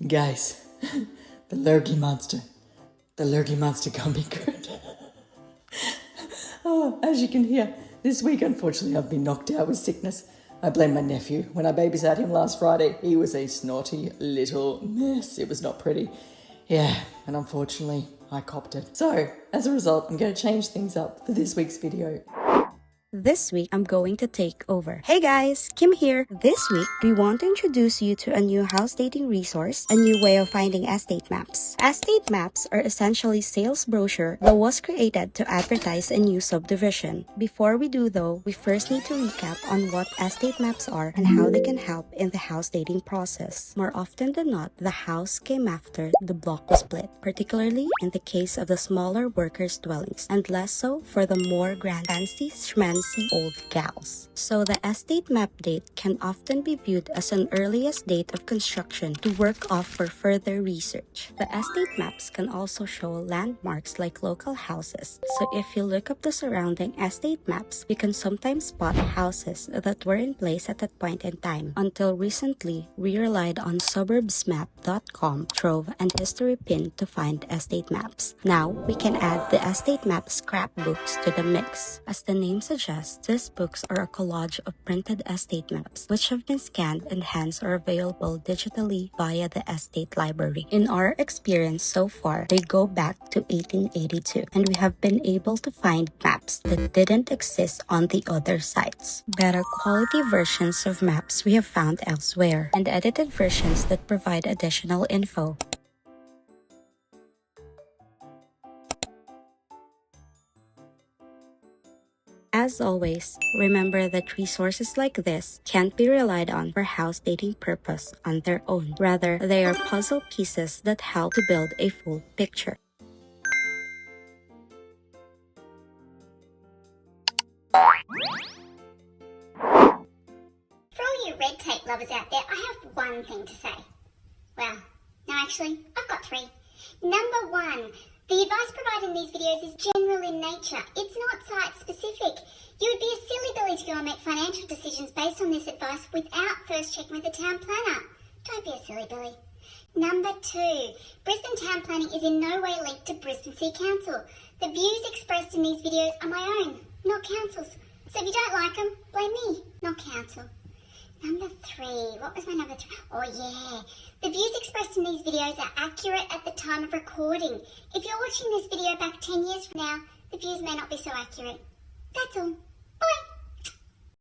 Guys, the lurgy monster can't be good. Oh, as you can hear, this week unfortunately I've been knocked out with sickness. I blame my nephew. When I babysat him last Friday, he was a snotty little mess. It was not pretty. Yeah, and unfortunately I copped it. So, as a result, I'm going to change things up for this week's video. This week, I'm going to take over. Hey guys, Kim here. This week, we want to introduce you to a new house dating resource, a new way of finding estate maps. Estate maps are essentially sales brochure that was created to advertise a new subdivision. Before we do though, we first need to recap on what estate maps are and how they can help in the house dating process. More often than not, the house came after the block was split, particularly in the case of the smaller workers' dwellings, and less so for the more grand fancy schmancy old gals. So the estate map date can often be viewed as an earliest date of construction to work off for further research. The estate maps can also show landmarks like local houses. So if you look up the surrounding estate maps, you can sometimes spot houses that were in place at that point in time. Until recently, we relied on suburbsmap.com, Trove, and History Pin to find estate maps. Now, we can add the estate map scrapbooks to the mix. As the name suggests, these books are a collage of printed estate maps, which have been scanned and hence are available digitally via the estate library. In our experience so far, they go back to 1882, and we have been able to find maps that didn't exist on the other sites. Better quality versions of maps we have found elsewhere, and edited versions that provide additional info. As always, remember that resources like this can't be relied on for house dating purpose on their own. Rather, they are puzzle pieces that help to build a full picture. For all you red tape lovers out there, I have one thing to say. Well, no, actually, I've got three. Number one, the advice provided in these videos is general in nature. It's not site-specific. You would be a silly Billy to go and make financial decisions based on this advice without first checking with the town planner. Don't be a silly Billy. Number two, Brisbane town planning is in no way linked to Brisbane City Council. The views expressed in these videos are my own, not council's. So if you don't like them, blame me, not council. Number three, what was my number three? Oh yeah, the views expressed in these videos are accurate at the time of recording. If you're watching this video back 10 years from now, the views may not be so accurate. That's all.